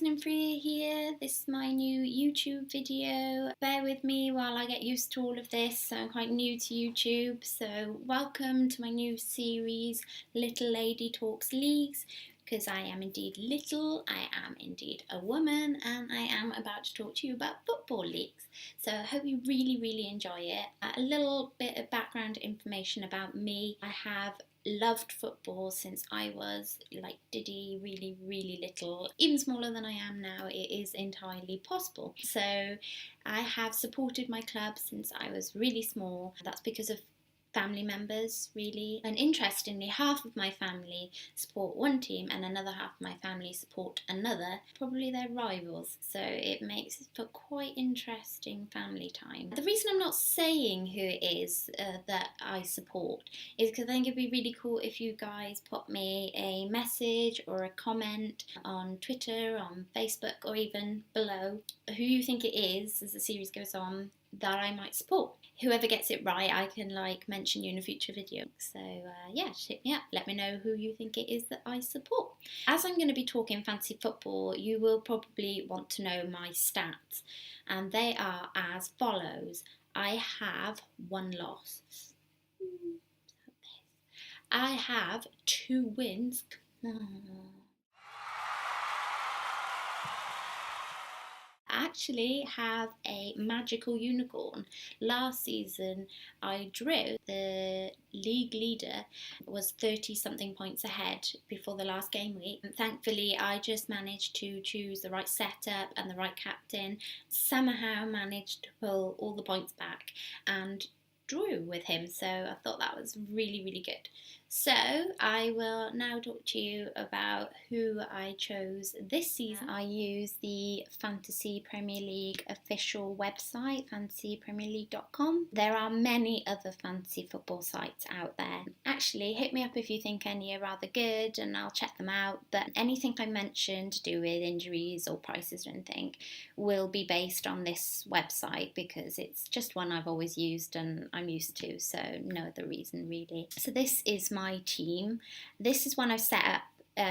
guys, Nymfria here. This is my new YouTube video. Bear with me while I get used to all of this. I'm quite new to YouTube, so welcome to my new series, Little Lady Talks Leagues, because I am indeed little, I am indeed a woman, and I am about to talk to you about football leagues. So I hope you really enjoy it. A little bit of background information about me. I have loved football since I was like really little, even smaller than I am now. It is entirely possible. So I have supported my club since I was really small. That's because of family members, really. And interestingly, half of my family support one team and another half of my family support another. Probably they're rivals, so it makes for quite interesting family time. The reason I'm not saying who it is that I support is because I think it'd be really cool if you guys put me a message or a comment on Twitter, on Facebook, or even below who you think it is as the series goes on that I might support. Whoever gets it right, I can mention you in a future video. So yeah, hit me up. Let me know who you think it is that I support. As I'm going to be talking fantasy football, you will probably want to know my stats, and they are as follows. I have one loss. I have 2 wins. Actually have a magical unicorn. Last season I drew. The league leader was 30 something points ahead before the last game week, and thankfully I just managed to choose the right setup and the right captain, somehow managed to pull all the points back and drew with him, so I thought that was really good. So I will now talk to you about who I chose this season. I use the Fantasy Premier League official website, fantasypremierleague.com. There are many other fantasy football sites out there. Actually, hit me up if you think any are rather good and I'll check them out, but anything I mention to do with injuries or prices or anything will be based on this website because it's just one I've always used and I'm used to, so no other reason really. So this is my team. This is one I've set up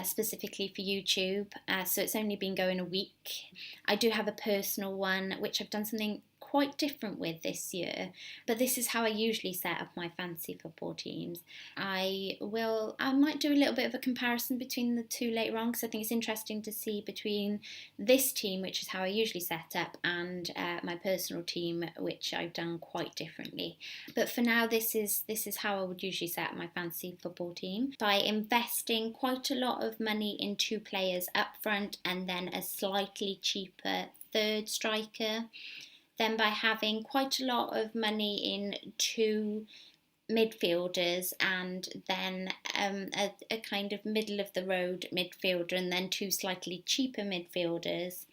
specifically for YouTube, so it's only been going a week. I do have a personal one which I've done something quite different with this year, but this is how I usually set up my fantasy football teams. I might do a little bit of a comparison between the two later on because I think it's interesting to see between this team, which is how I usually set up, and my personal team, which I've done quite differently. But for now, this is how I would usually set up my fantasy football team, by investing quite a lot of money in 2 players up front and then a slightly cheaper third striker. Then by having quite a lot of money in 2 midfielders and then a kind of middle of the road midfielder and then 2 slightly cheaper midfielders,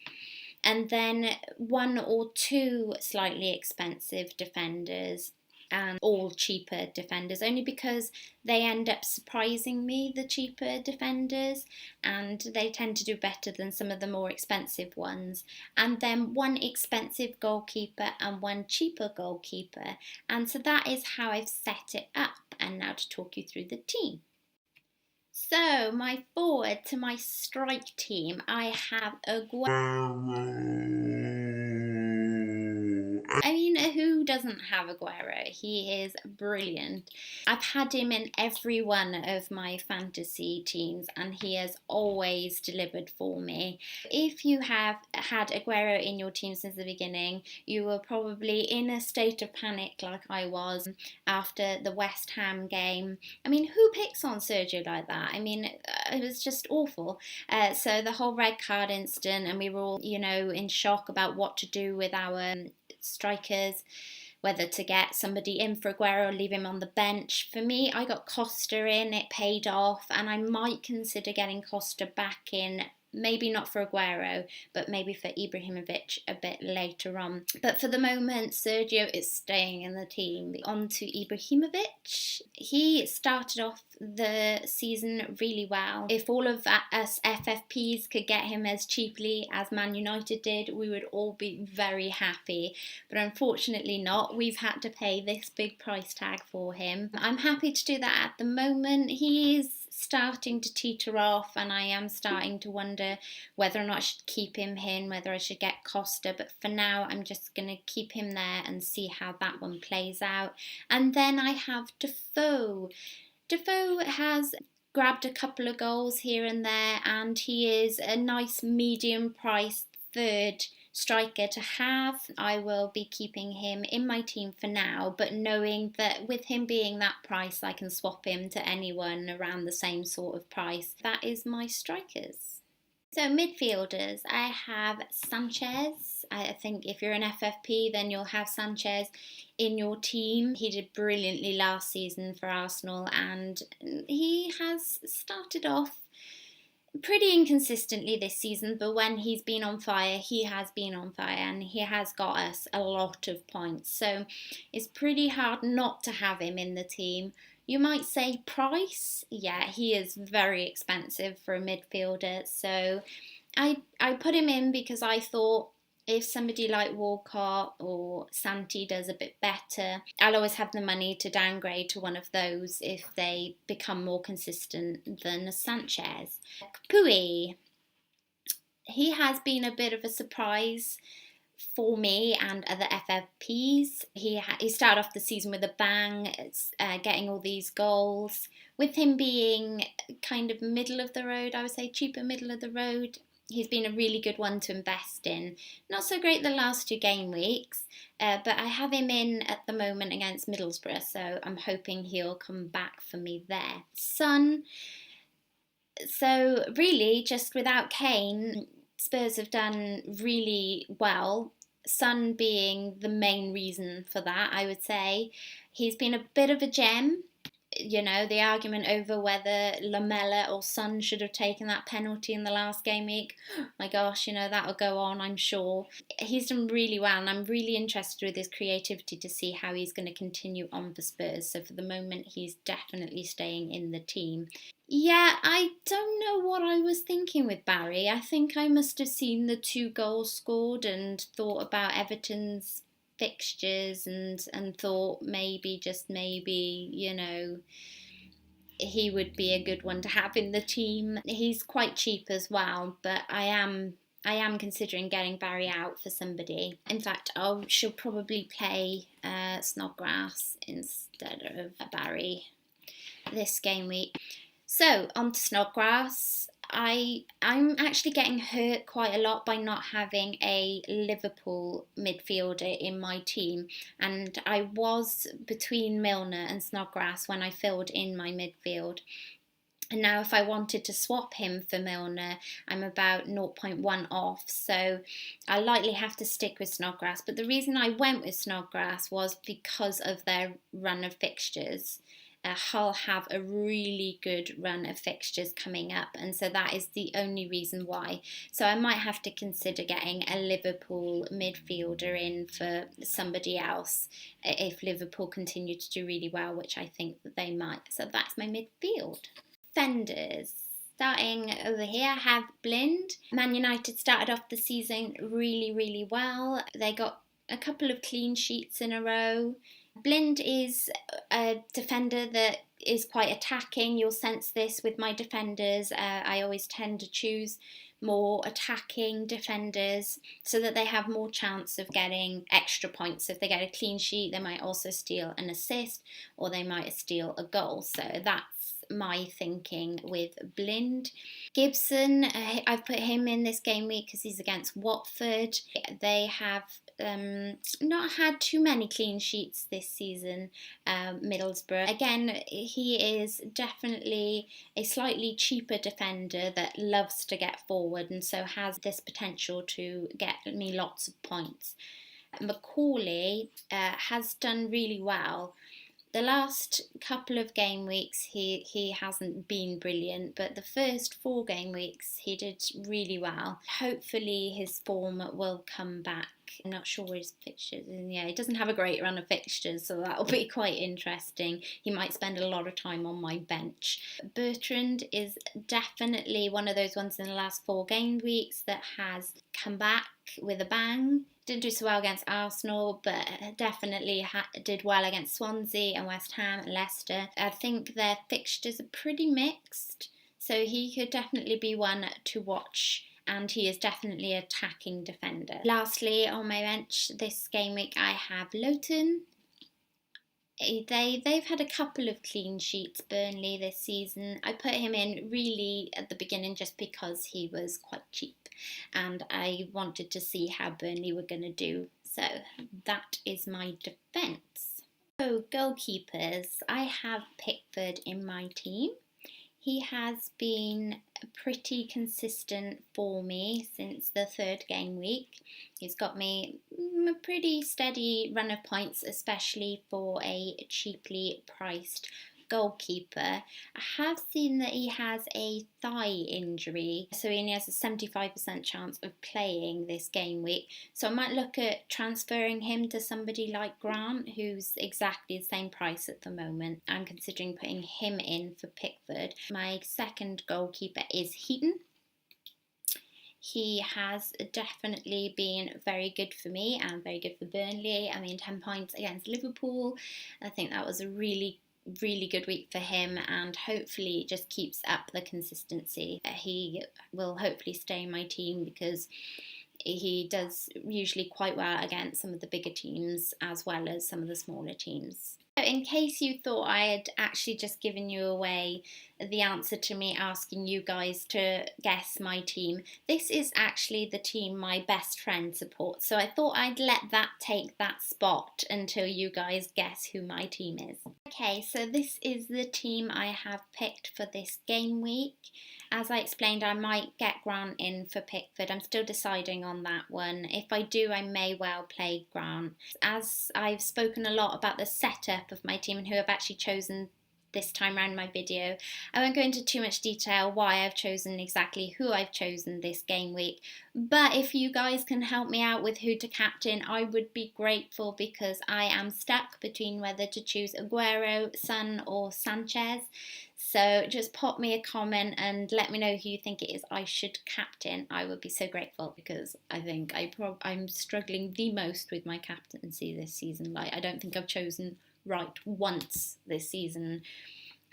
and then 1 or 2 slightly expensive defenders and all cheaper defenders, only because they end up surprising me, the cheaper defenders, and they tend to do better than some of the more expensive ones. And then 1 expensive goalkeeper and 1 cheaper goalkeeper, and so that is how I've set it up. And now to talk you through the team. So my forward to my strike team, I have I mean, who doesn't have Aguero? He is brilliant. I've had him in every one of my fantasy teams and he has always delivered for me. If you have had Aguero in your team since the beginning, you were probably in a state of panic like I was after the West Ham game. I mean, who picks on Sergio like that? I mean, it was just awful. So the whole red card incident, and we were all, in shock about what to do with our strikers, whether to get somebody in for Aguero or leave him on the bench. For me, I got Costa in, it paid off, and I might consider getting Costa back in. Maybe not for Aguero, but maybe for Ibrahimovic a bit later on. But for the moment, Sergio is staying in the team. On to Ibrahimovic. He started off the season really well. If all of us FFPs could get him as cheaply as Man United did, we would all be very happy. But unfortunately not. We've had to pay this big price tag for him. I'm happy to do that at the moment. He's starting to teeter off, and I am starting to wonder whether or not I should keep him in, whether I should get Costa. But for now, I'm just going to keep him there and see how that one plays out. And then I have Defoe. Defoe has grabbed a couple of goals here and there, and he is a nice medium priced third striker to have. I will be keeping him in my team for now, but knowing that with him being that price, I can swap him to anyone around the same sort of price. That is my strikers. So midfielders, I have Sanchez. I think if you're an FFP, then you'll have Sanchez in your team. He did brilliantly last season for Arsenal, and he has started off pretty inconsistently this season, but when he's been on fire, he has been on fire, and he has got us a lot of points. So it's pretty hard not to have him in the team. You might say price. Yeah, he is very expensive for a midfielder. So I put him in because I thought if somebody like Walcott or Santi does a bit better, I'll always have the money to downgrade to one of those if they become more consistent than Sanchez. Pui, he has been a bit of a surprise for me and other FFPs. He started off the season with a bang, getting all these goals. With him being kind of middle of the road, I would say cheaper middle of the road, he's been a really good one to invest in. Not so great the last 2 game weeks, but I have him in at the moment against Middlesbrough, so I'm hoping he'll come back for me there. Son, so really just without Kane, Spurs have done really well. Son being the main reason for that, I would say. He's been a bit of a gem. You know, the argument over whether Lamella or Son should have taken that penalty in the last game week. My gosh, you know, that'll go on, I'm sure. He's done really well, and I'm really interested with his creativity to see how he's going to continue on for Spurs. So for the moment, he's definitely staying in the team. Yeah, I don't know what I was thinking with Barry. I think I must have seen the 2 goals scored and thought about Everton's fixtures and thought maybe, just maybe, you know, he would be a good one to have in the team. He's quite cheap as well, but I am considering getting Barry out for somebody. In fact, I should probably play Snodgrass instead of Barry this game week. So, on to Snodgrass. I'm actually getting hurt quite a lot by not having a Liverpool midfielder in my team, and I was between Milner and Snodgrass when I filled in my midfield. And now if I wanted to swap him for Milner, I'm about 0.1 off, so I likely have to stick with Snodgrass. But the reason I went with Snodgrass was because of their run of fixtures. Hull have a really good run of fixtures coming up, and so that is the only reason why. So I might have to consider getting a Liverpool midfielder in for somebody else if Liverpool continue to do really well, which I think that they might. So that's my midfield. Defenders. Starting over here, I have Blind. Man United started off the season really, really well. They got a couple of clean sheets in a row. Blind is a defender that is quite attacking. You'll sense this with my defenders. I always tend to choose more attacking defenders so that they have more chance of getting extra points. If they get a clean sheet, they might also steal an assist, or they might steal a goal. So that's my thinking with Blind. Gibson, I've put him in this game week because he's against Watford. They have not had too many clean sheets this season, Middlesbrough. Again, he is definitely a slightly cheaper defender that loves to get forward and so has this potential to get me lots of points. Macaulay has done really well. The last couple of game weeks he hasn't been brilliant, but the first 4 game weeks he did really well. Hopefully his form will come back. I'm not sure where his fixtures is. Yeah, he doesn't have a great run of fixtures, so that'll be quite interesting. He might spend a lot of time on my bench. Bertrand is definitely one of those ones in the last 4 game weeks that has come back with a bang. Didn't do so well against Arsenal, but definitely did well against Swansea and West Ham and Leicester. I think their fixtures are pretty mixed, so he could definitely be one to watch, and he is definitely an attacking defender. Lastly, on my bench this game week, I have Luton. They've had a couple of clean sheets, Burnley, this season. I put him in really at the beginning just because he was quite cheap and I wanted to see how Burnley were going to do. So that is my defence. So goalkeepers, I have Pickford in my team. He has been pretty consistent for me since the third game week. He's got me a pretty steady run of points, especially for a cheaply priced goalkeeper. I have seen that he has a thigh injury, so he only has a 75% chance of playing this game week. So I might look at transferring him to somebody like Grant, who's exactly the same price at the moment. I'm considering putting him in for Pickford. My second goalkeeper is Heaton. He has definitely been very good for me and very good for Burnley. I mean, 10 points against Liverpool. I think that was a really good week for him, and hopefully it just keeps up the consistency. He will hopefully stay in my team because he does usually quite well against some of the bigger teams as well as some of the smaller teams. So in case you thought I had actually just given you away the answer to me asking you guys to guess my team, this is actually the team my best friend supports. So I thought I'd let that take that spot until you guys guess who my team is. Okay, so this is the team I have picked for this game week. As I explained, I might get Grant in for Pickford. I'm still deciding on that one. If I do, I may well play Grant. As I've spoken a lot about the setup of my team and who I've actually chosen this time around my video, I won't go into too much detail why I've chosen exactly who I've chosen this game week, but if you guys can help me out with who to captain, I would be grateful, because I am stuck between whether to choose Aguero, Son or Sanchez. So just pop me a comment and let me know who you think it is I should captain. I would be so grateful, because I think I'm struggling the most with my captaincy this season. Like, I don't think I've chosen right once this season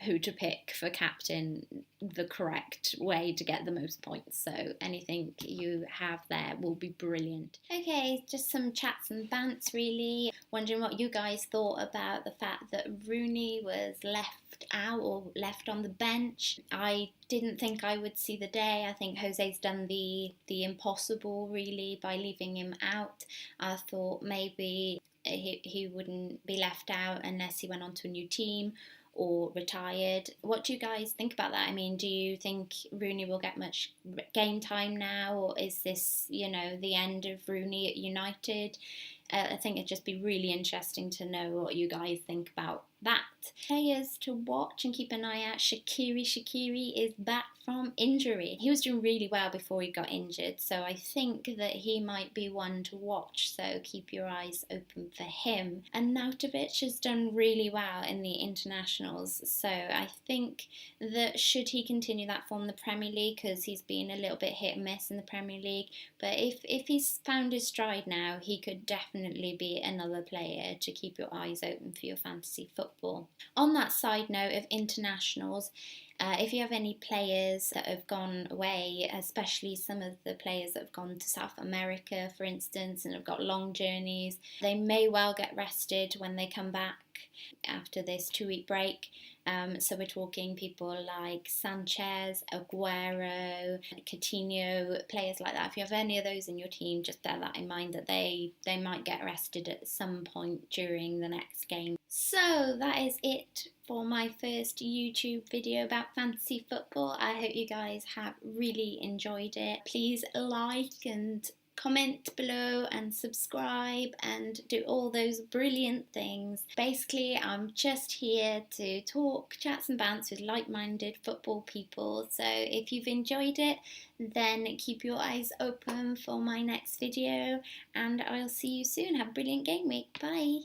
who to pick for captain the correct way to get the most points. So anything you have there will be brilliant. Okay, just some chats and bants really. Wondering what you guys thought about the fact that Rooney was left out or left on the bench. I didn't think I would see the day. I think Jose's done the impossible really by leaving him out. I thought maybe he wouldn't be left out unless he went on to a new team or retired. What do you guys think about that? I mean, do you think Rooney will get much game time now, or is this, the end of Rooney at United? I think it'd just be really interesting to know what you guys think about that. Players to watch and keep an eye out. Shaqiri is back from injury. He was doing really well before he got injured, so I think that he might be one to watch, so keep your eyes open for him. And Nautovic has done really well in the internationals, so I think that should he continue that form in the Premier League, because he's been a little bit hit and miss in the Premier League, but if he's found his stride now, he could definitely be another player to keep your eyes open for your fantasy football. On that side note of internationals, if you have any players that have gone away, especially some of the players that have gone to South America, for instance, and have got long journeys, they may well get rested when they come back after this 2-week break. So we're talking people like Sanchez, Aguero, Coutinho, players like that. If you have any of those in your team, just bear that in mind, that they might get rested at some point during the next game. So that is it for my first YouTube video about fantasy football. I hope you guys have really enjoyed it. Please like and comment below and subscribe and do all those brilliant things. Basically, I'm just here to talk chats and bants with like-minded football people. So if you've enjoyed it, then keep your eyes open for my next video, and I'll see you soon. Have a brilliant game week. Bye.